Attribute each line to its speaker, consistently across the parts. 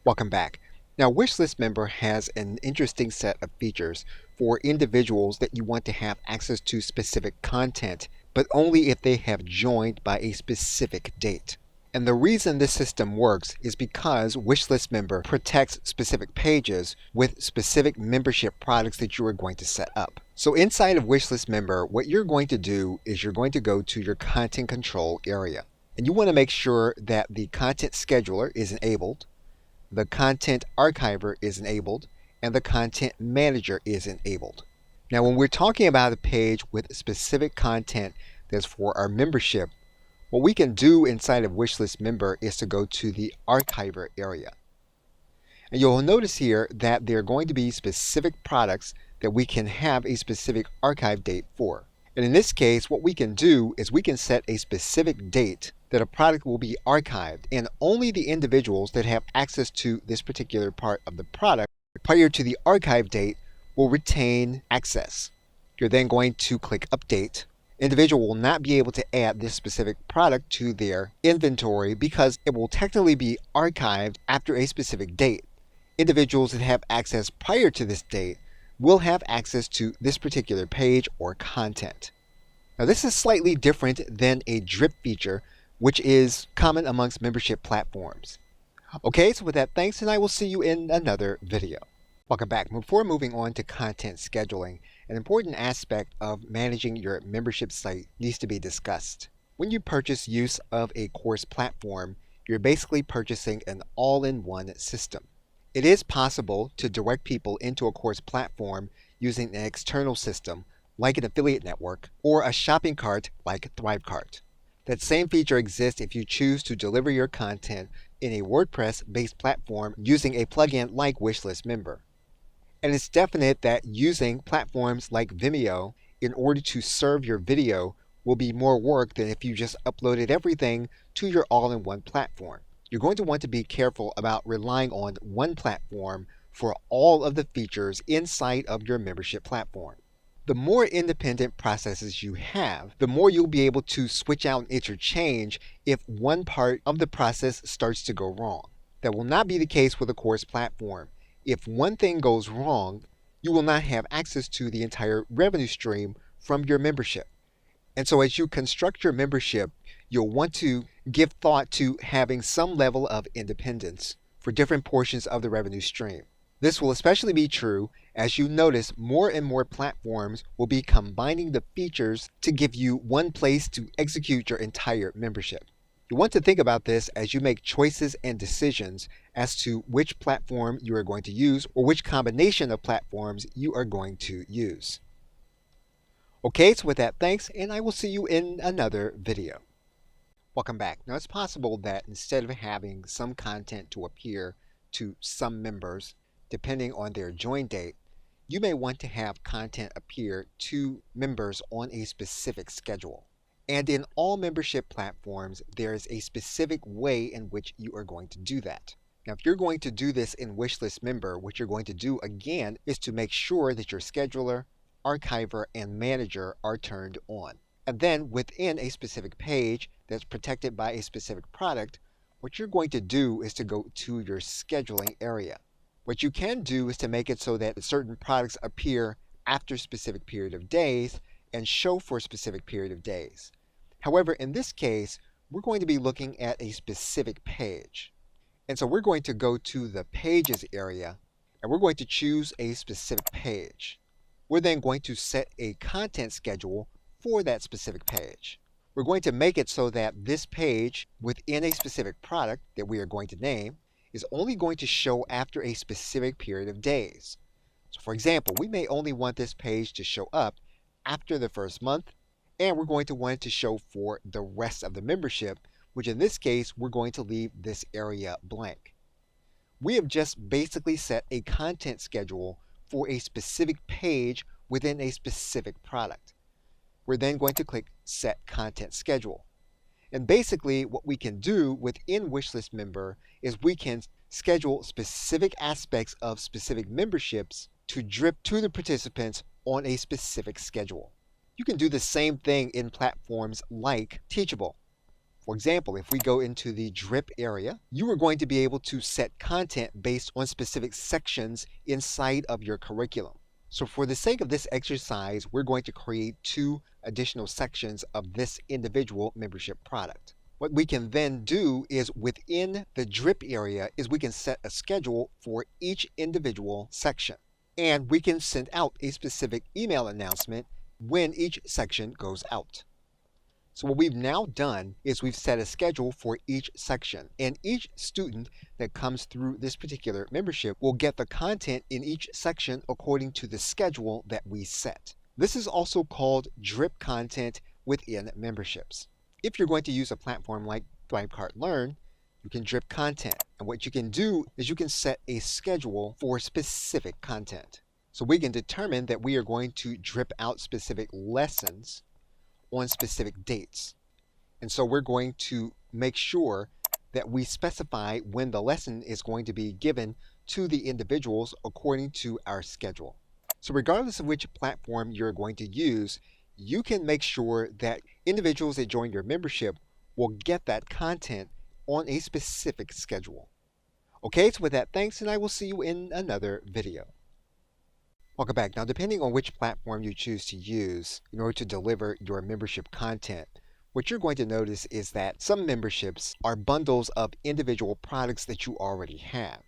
Speaker 1: Welcome back. Now, Wishlist Member has an interesting set of features for individuals that you want to have access to specific content, but only if they have joined by a specific date. And the reason this system works is because Wishlist Member protects specific pages with specific membership products that you are going to set up. So inside of Wishlist Member, what you're going to do is you're going to go to your content control area. And you want to make sure that the content scheduler is enabled, the content archiver is enabled, and the content manager is enabled. Now, when we're talking about a page with specific content that's for our membership, what we can do inside of Wishlist Member is to go to the archiver area. And you'll notice here that there are going to be specific products that we can have a specific archive date for. And in this case, what we can do is we can set a specific date that a product will be archived, and only the individuals that have access to this particular part of the product prior to the archive date will retain access. You're then going to click Update. Individual will not be able to add this specific product to their inventory because it will technically be archived after a specific date. Individuals that have access prior to this date will have access to this particular page or content. Now, this is slightly different than a drip feature, which is common amongst membership platforms. Okay, so with that, thanks, and I will see you in another video. Welcome back. Before moving on to content scheduling, an important aspect of managing your membership site needs to be discussed. When you purchase use of a course platform, you're basically purchasing an all-in-one system. It is possible to direct people into a course platform using an external system like an affiliate network or a shopping cart like ThriveCart. That same feature exists if you choose to deliver your content in a WordPress-based platform using a plugin like Wishlist Member. And it's definite that using platforms like Vimeo in order to serve your video will be more work than if you just uploaded everything to your all-in-one platform. You're going to want to be careful about relying on one platform for all of the features inside of your membership platform. The more independent processes you have, the more you'll be able to switch out and interchange if one part of the process starts to go wrong. That will not be the case with a course platform. If one thing goes wrong, you will not have access to the entire revenue stream from your membership. And so as you construct your membership, you'll want to give thought to having some level of independence for different portions of the revenue stream. This will especially be true as you notice more and more platforms will be combining the features to give you one place to execute your entire membership. You want to think about this as you make choices and decisions as to which platform you are going to use or which combination of platforms you are going to use. Okay, so with that, thanks, and I will see you in another video. Welcome back. Now, it's possible that instead of having some content to appear to some members, depending on their join date, you may want to have content appear to members on a specific schedule. And in all membership platforms, there is a specific way in which you are going to do that. Now, if you're going to do this in Wishlist Member, what you're going to do again is to make sure that your scheduler, archiver, and manager are turned on. And then within a specific page that's protected by a specific product, what you're going to do is to go to your scheduling area. What you can do is to make it so that certain products appear after a specific period of days and show for a specific period of days. However, in this case, we're going to be looking at a specific page. And so we're going to go to the Pages area, and we're going to choose a specific page. We're then going to set a content schedule for that specific page. We're going to make it so that this page within a specific product that we are going to name is only going to show after a specific period of days. So for example, we may only want this page to show up after the first month, and we're going to want it to show for the rest of the membership, which in this case, we're going to leave this area blank. We have just basically set a content schedule for a specific page within a specific product. We're then going to click Set Content Schedule. And basically what we can do within Wishlist Member is we can schedule specific aspects of specific memberships to drip to the participants on a specific schedule. You can do the same thing in platforms like Teachable. For example, if we go into the drip area, you are going to be able to set content based on specific sections inside of your curriculum. So for the sake of this exercise, we're going to create 2 additional sections of this individual membership product. What we can then do is within the drip area is we can set a schedule for each individual section. And we can send out a specific email announcement when each section goes out. So what we've now done is we've set a schedule for each section, and each student that comes through this particular membership will get the content in each section according to the schedule that we set. This is also called drip content within memberships. If you're going to use a platform like ThriveCart Learn, you can drip content. And what you can do is you can set a schedule for specific content. So we can determine that we are going to drip out specific lessons on specific dates. And so we're going to make sure that we specify when the lesson is going to be given to the individuals according to our schedule. So regardless of which platform you're going to use, you can make sure that individuals that join your membership will get that content on a specific schedule. Okay, so with that, thanks, and I will see you in another video. Welcome back. Now, depending on which platform you choose to use in order to deliver your membership content, what you're going to notice is that some memberships are bundles of individual products that you already have.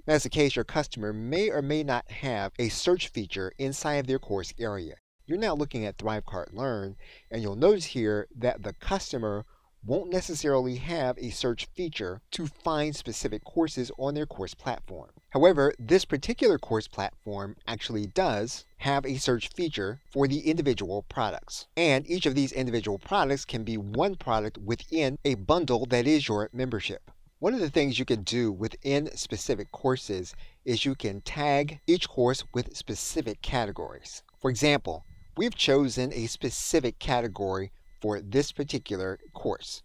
Speaker 1: As the case, your customer may or may not have a search feature inside of their course area. You're now looking at ThriveCart Learn, and you'll notice here that the customer won't necessarily have a search feature to find specific courses on their course platform. However, this particular course platform actually does have a search feature for the individual products. And each of these individual products can be one product within a bundle that is your membership. One of the things you can do within specific courses is you can tag each course with specific categories. For example, we've chosen a specific category for this particular course.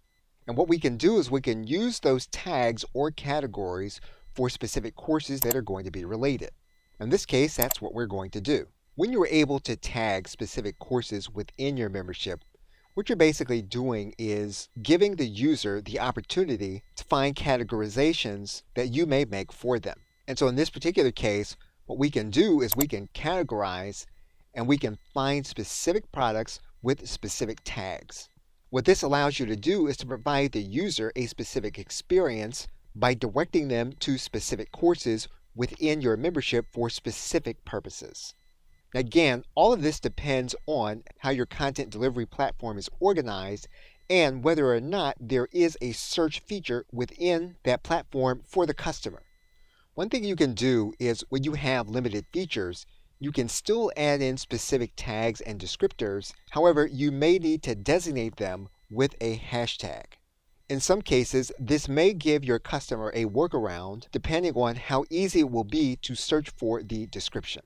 Speaker 1: And what we can do is we can use those tags or categories for specific courses that are going to be related. In this case, that's what we're going to do. When you're able to tag specific courses within your membership, what you're basically doing is giving the user the opportunity to find categorizations that you may make for them. And so in this particular case, what we can do is we can categorize and we can find specific products with specific tags. What this allows you to do is to provide the user a specific experience by directing them to specific courses within your membership for specific purposes. Now again, all of this depends on how your content delivery platform is organized and whether or not there is a search feature within that platform for the customer. One thing you can do is when you have limited features, you can still add in specific tags and descriptors. However, you may need to designate them with a hashtag. In some cases, this may give your customer a workaround depending on how easy it will be to search for the description.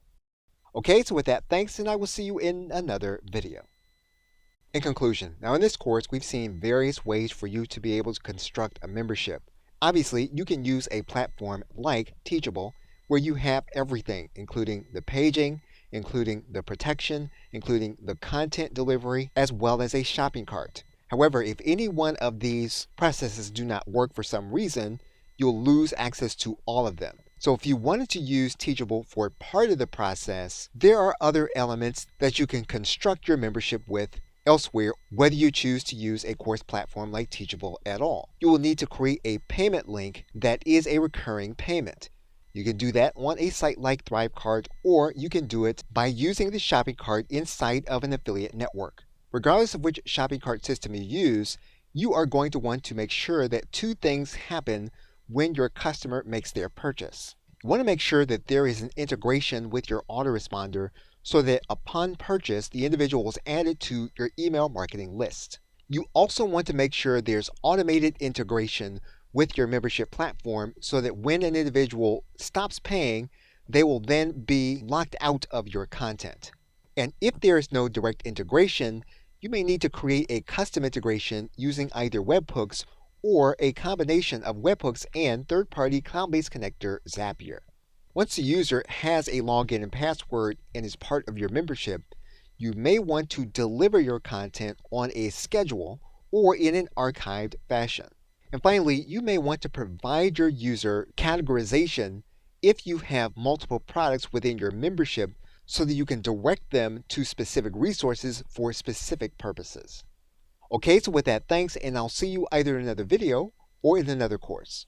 Speaker 1: Okay, so with that, thanks, and I will see you in another video. In conclusion, now in this course, we've seen various ways for you to be able to construct a membership. Obviously, you can use a platform like Teachable, where you have everything, including the paging, including the protection, including the content delivery, as well as a shopping cart. However, if any one of these processes do not work for some reason, you'll lose access to all of them. So if you wanted to use Teachable for part of the process, there are other elements that you can construct your membership with elsewhere, whether you choose to use a course platform like Teachable at all. You will need to create a payment link that is a recurring payment. You can do that on a site like ThriveCart, or you can do it by using the shopping cart inside of an affiliate network. Regardless of which shopping cart system you use, you are going to want to make sure that 2 things happen when your customer makes their purchase. You want to make sure that there is an integration with your autoresponder so that upon purchase, the individual is added to your email marketing list. You also want to make sure there's automated integration with your membership platform so that when an individual stops paying, they will then be locked out of your content. And if there is no direct integration, you may need to create a custom integration using either webhooks or a combination of webhooks and third-party cloud-based connector Zapier. Once the user has a login and password and is part of your membership, you may want to deliver your content on a schedule or in an archived fashion. And finally, you may want to provide your user categorization if you have multiple products within your membership so that you can direct them to specific resources for specific purposes. Okay, so with that, thanks, and I'll see you either in another video or in another course.